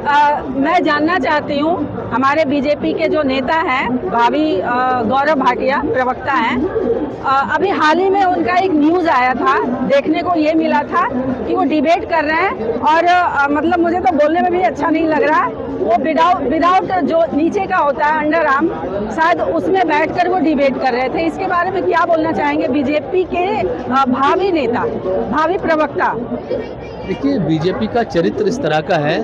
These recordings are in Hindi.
मैं जानना चाहती हूँ, हमारे बीजेपी के जो नेता हैं भावी गौरव भाटिया प्रवक्ता हैं, अभी हाल ही में उनका एक न्यूज़ आया था, देखने को ये मिला था कि वो डिबेट कर रहे हैं और मतलब मुझे तो बोलने में भी अच्छा नहीं लग रहा। वो विदाउट जो नीचे का होता है अंडर आर्म, शायद उसमें बैठकर वो डिबेट कर रहे थे। इसके बारे में क्या बोलना चाहेंगे बीजेपी के भावी नेता, भावी प्रवक्ता? देखिए, बीजेपी का चरित्र इस तरह का है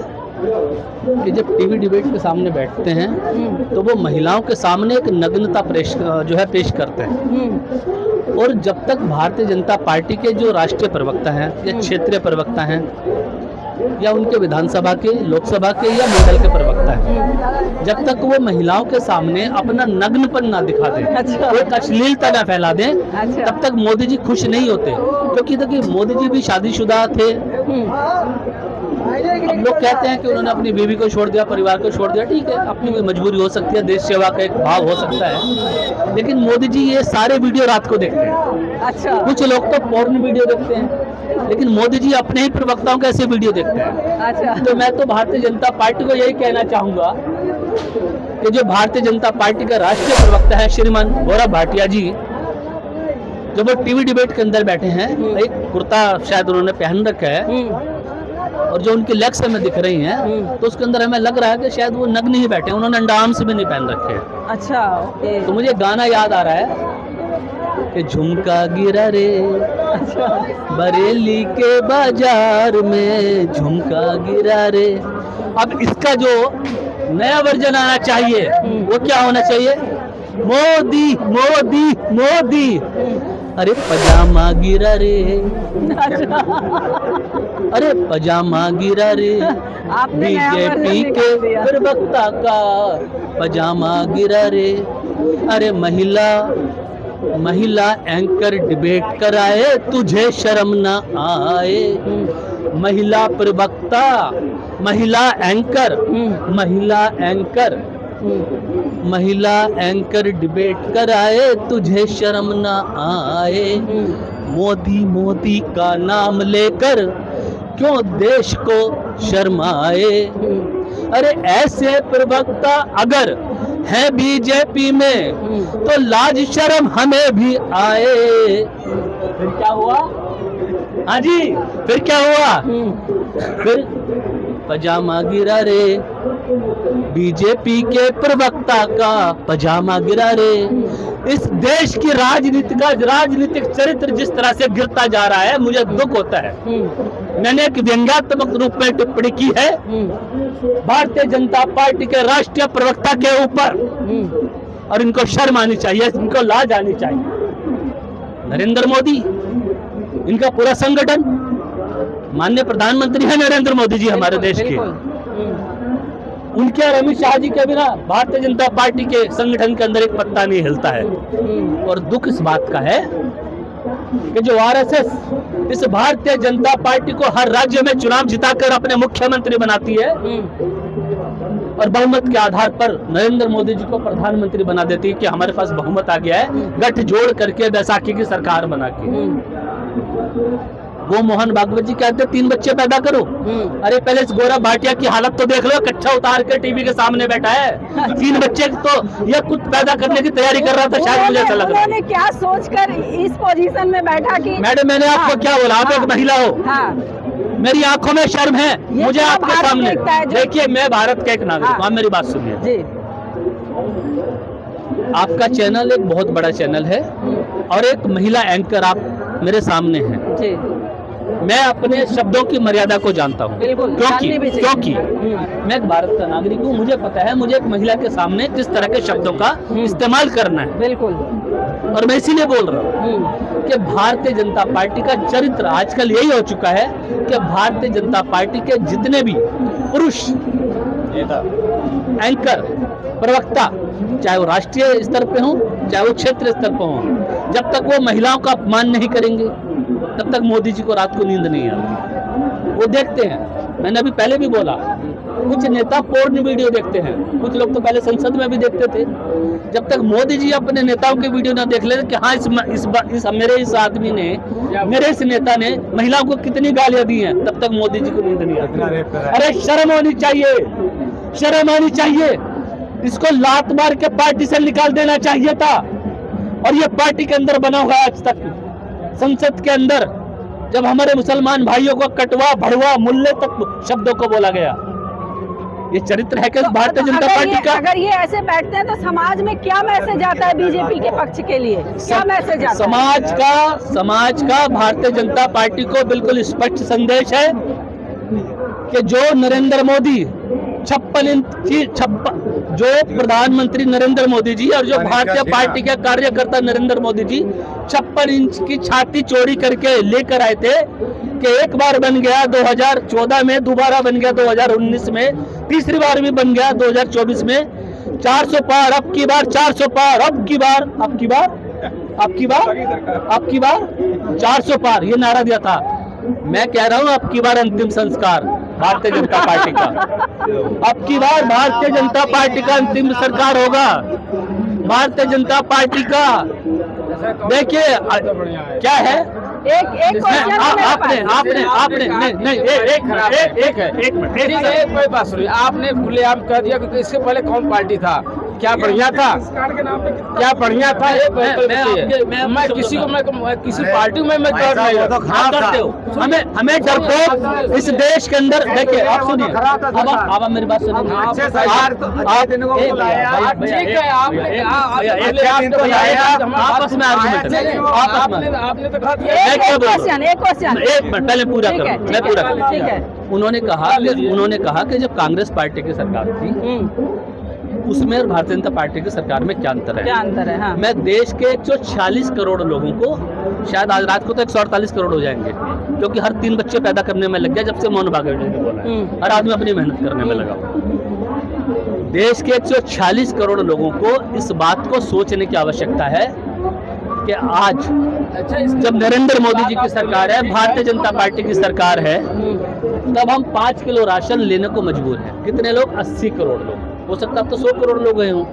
कि जब टीवी डिबेट के सामने बैठते हैं तो वो महिलाओं के सामने एक नग्नता पेश करते हैं। और जब तक भारतीय जनता पार्टी के जो राष्ट्रीय प्रवक्ता हैं या क्षेत्रीय प्रवक्ता हैं या उनके विधानसभा के, लोकसभा के या मंडल के प्रवक्ता हैं, जब तक वो महिलाओं के सामने अपना नग्नपन ना दिखा दें, एक अश्लीलता ना फैला दें, तब तक मोदी जी खुश नहीं होते। क्योंकि देखिए, मोदी जी भी शादीशुदा थे। अब लोग कहते हैं कि उन्होंने अपनी बीवी को छोड़ दिया, परिवार को छोड़ दिया, ठीक है, अपनी भी मजबूरी हो सकती है, देश सेवा का एक भाव हो सकता है, लेकिन मोदी जी ये सारे वीडियो रात को देखते हैं। अच्छा। कुछ लोग तो पोर्न वीडियो देखते हैं, लेकिन मोदी जी अपने ही प्रवक्ताओं के ऐसे वीडियो देखते हैं। अच्छा। तो मैं तो भारतीय जनता पार्टी को यही कहना चाहूंगा कि जो भारतीय जनता पार्टी का राष्ट्रीय प्रवक्ता है श्रीमान गौरव भाटिया जी, जब वो टीवी डिबेट के अंदर बैठे हैं, एक कुर्ता शायद उन्होंने पहन रखा है और जो उनकी लेग्स हमें दिख रही हैं, तो उसके अंदर हमें लग रहा है कि शायद वो नग्न ही बैठे, उन्होंने अंडरआर्म्स भी नहीं पहन रखे। अच्छा, ओके। तो मुझे गाना याद आ रहा है कि झुमका गिरा रे बरेली के बाजार में, झुमका गिरा रे। अब इसका जो नया वर्जन आना चाहिए वो क्या होना चाहिए? मोदी मोदी मोदी, अरे पजामा गिरा रे, अरे पजामा गिरा रे, बीजेपी के प्रवक्ता का पजामा गिरा रे। अरे महिला एंकर डिबेट कराए, तुझे शर्म ना आए। महिला प्रवक्ता, महिला एंकर, महिला एंकर डिबेट कराए, तुझे शर्म ना आए। मोदी का नाम लेकर क्यों देश को शर्माए। अरे ऐसे प्रवक्ता अगर है बीजेपी में तो लाज शर्म हमें भी आए। फिर क्या हुआ? हाँ जी, फिर क्या हुआ? फिर पजामा गिरा रे, बीजेपी के प्रवक्ता का पजामा गिरा रे। इस देश की राजनीतिक चरित्र जिस तरह से गिरता जा रहा है, मुझे दुख होता है। मैंने एक व्यंग्यात्मक रूप में टिप्पणी की है भारतीय जनता पार्टी के राष्ट्रीय प्रवक्ता के ऊपर, और इनको शर्म आनी चाहिए, इनको लाज आनी चाहिए। नरेंद्र मोदी, इनका पूरा संगठन, माननीय प्रधानमंत्री है नरेंद्र मोदी जी हमारे देश के, उनके और अमित शाह जी के बिना भारतीय जनता पार्टी के संगठन के अंदर एक पत्ता नहीं हिलता है। और दुख इस बात का है कि जो आरएसएस इस भारतीय जनता पार्टी को हर राज्य में चुनाव जिताकर अपने मुख्यमंत्री बनाती है और बहुमत के आधार पर नरेंद्र मोदी जी को प्रधानमंत्री बना देती है कि हमारे पास बहुमत आ गया है, गठजोड़ करके बैसाखी की सरकार बना के। वो मोहन भागवत जी कहते 3 बच्चे पैदा करो। अरे पहले इस गौरव भाटिया की हालत तो देख लो, कच्चा उतार के टीवी के सामने बैठा है। 3 बच्चे तो यह खुद पैदा करने की तैयारी कर रहा था, शायद मुझे ऐसा लग रहा है। उन्होंने क्या सोचकर इस पोजीशन में बैठा कि मैडम, मैंने आपको क्या बोला? आप एक महिला हो, मेरी आंखों में शर्म है मुझे आपके सामने। देखिए, मैं भारत का एक नागरिक हूँ, आप मेरी बात सुनिए। आपका चैनल एक बहुत बड़ा चैनल है और एक महिला एंकर आप मेरे सामने हैं। मैं अपने शब्दों की मर्यादा को जानता हूँ, क्योंकि मैं एक भारत का नागरिक हूँ। मुझे पता है मुझे एक महिला के सामने किस तरह के शब्दों का इस्तेमाल करना है। बिल्कुल। और मैं इसीलिए बोल रहा हूँ कि भारतीय जनता पार्टी का चरित्र आजकल यही हो चुका है कि भारतीय जनता पार्टी के जितने भी पुरुष एंकर, प्रवक्ता, चाहे वो राष्ट्रीय स्तर पे हों चाहे वो क्षेत्रीय स्तर पे हों, जब तक वो महिलाओं का अपमान नहीं करेंगे तब तक मोदी जी को रात को नींद नहीं आती। वो देखते हैं, मैंने अभी पहले भी बोला कुछ नेता पोर्न वीडियो देखते हैं, कुछ लोग तो पहले संसद में भी देखते थे। जब तक मोदी जी अपने नेताओं के वीडियो ना देख ले कि हाँ मेरे इस आदमी ने, मेरे इस नेता ने महिलाओं को कितनी गालियां दी हैं, तब तक मोदी जी को नींद नहीं आती। अरे शर्म होनी चाहिए, शर्म आनी चाहिए। इसको लात मार के पार्टी से निकाल देना चाहिए था। और ये पार्टी के अंदर बना हुआ है आज तक, संसद के अंदर जब हमारे मुसलमान भाइयों को कटवा भड़वा मुल्ले तक शब्दों को बोला गया। ये चरित्र है कि भारतीय जनता पार्टी का? अगर ये ऐसे बैठते हैं तो समाज में क्या मैसेज जाता है बीजेपी के पक्ष के लिए? क्या मैसेज जाता है? समाज का भारतीय जनता पार्टी को बिल्कुल स्पष्ट संदेश है कि जो नरेंद्र मोदी 56 इंच जो प्रधानमंत्री नरेंद्र मोदी जी और जो भारतीय पार्टी के कार्यकर्ता नरेंद्र मोदी जी 56 इंच की छाती चौड़ी करके लेकर आए थे कि एक बार बन गया 2014 में, दोबारा बन गया 2019 में, तीसरी बार भी बन गया 2024 में। 400 पार, अब की बार 400 पार, अब की बार 400 पार, ये नारा दिया था। मैं कह रहा हूं अब की बार अंतिम संस्कार भारतीय जनता पार्टी का, अब की बार भारतीय जनता पार्टी का अंतिम सरकार होगा। भारतीय जनता पार्टी का देखिए क्या है, एक कोई बात सुनिए, आपने खुलेआम कह दिया कि इससे पहले कौन पार्टी था, क्या बढ़िया था, क्या बढ़िया था? मैं किसी को मैं किसी पार्टी में मैं कर नहीं हूं। हमें डरपोक इस देश के अंदर, देखिए आप सुनिए, अब मेरी बात सुनिए। आपस में आपने तो कहा दिया। एक क्वेश्चन पहले पूरा करो, मैं पूरा करूं। ठीक है। उन्होंने कहा कि जब कांग्रेस पार्टी की सरकार थी उसमें और भारतीय जनता पार्टी की सरकार में क्या अंतर है? क्या अंतर है? हाँ। मैं देश के 146 करोड़ लोगों को, शायद आज रात को तो 148 करोड़ हो जाएंगे, क्योंकि हर 3 बच्चे पैदा करने में लग गया जब से मोहन भागवत ने बोला है। हर आदमी अपनी मेहनत करने में लगा। देश के 146 करोड़ लोगों को इस बात को सोचने की आवश्यकता है कि आज जब नरेंद्र मोदी जी की सरकार है, भारतीय जनता पार्टी की सरकार है, तब हम 5 किलो राशन लेने को मजबूर हैं। कितने लोग? 80 करोड़ लोग, हो सकता है अब तो 100 करोड़ लोग गए हों।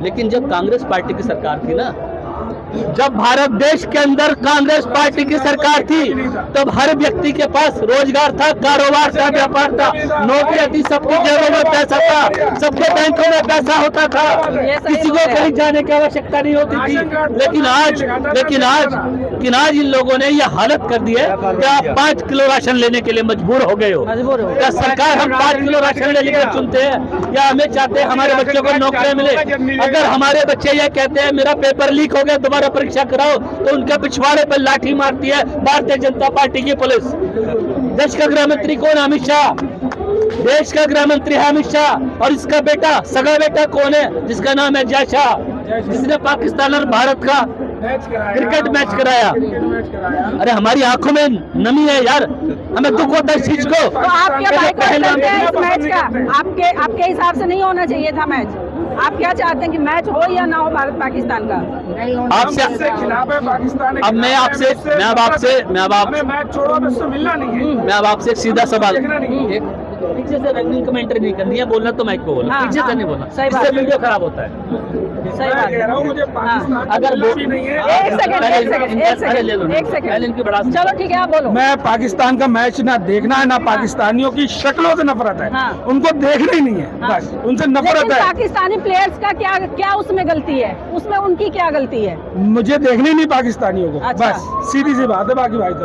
लेकिन जब कांग्रेस पार्टी की सरकार थी ना, जब भारत देश के अंदर कांग्रेस पार्टी की सरकार थी, तब हर व्यक्ति के पास रोजगार था, कारोबार था, व्यापार था, नौकरियां थी, सबके जेबों में पैसा था, सबके बैंकों में पैसा होता था, किसी को कहीं जाने की आवश्यकता नहीं होती थी। लेकिन आज इन लोगों ने यह हालत कर दी है कि आप 5 किलो राशन लेने के लिए मजबूर हो गए हो। क्या सरकार हम 5 किलो राशन लेने के लिए चुनते हैं, या हमें चाहते हैं हमारे बच्चों को नौकरियां मिले? अगर हमारे बच्चे ये कहते हैं मेरा पेपर लीक हो गया, दोबारा परीक्षा कराओ, तो उनके पिछवाड़े पर लाठी मारती है भारतीय जनता पार्टी की पुलिस। देश का गृह मंत्री कौन? अमित शाह। देश का गृह मंत्री है अमित शाह, और इसका बेटा, सगा बेटा कौन है? जिसका नाम है जय शाह, जिसने पाकिस्तान और भारत का क्रिकेट मैच कराया। अरे हमारी आंखों में नमी है यार, हमें दुख होता है इस चीज को। तो आप क्या बाइकआउट करते हैं इस मैच का? आपके हिसाब से नहीं होना चाहिए था मैच? आप क्या चाहते हैं कि मैच हो या ना हो भारत पाकिस्तान का? आपसे खिलाफ है पाकिस्तान। अब मैं अब आपसे एक सीधा सवाल, पीछे से रनिंग कमेंट्री नहीं करनी है, बोलना तो माइक को बोलना, हाँ, पीछे से नहीं बोलना, इससे वीडियो खराब होता है। सही बात है। मुझे पाकिस्तान अगर एक सेकंड इनकी बड़ा, चलो ठीक है, आप बोलो। मैं पाकिस्तान का मैच ना देखना है, ना पाकिस्तानियों की शक्लों से नफरत है। हाँ। उनको देखना ही नहीं है, हाँ। बस उनसे नफरत लेकिन है। पाकिस्तानी प्लेयर्स का क्या उसमें गलती है? उसमें उनकी क्या गलती है? मुझे देखनी नहीं पाकिस्तानियों को, अच्छा। बस सीधी सी बात है। बाकी भाई साहब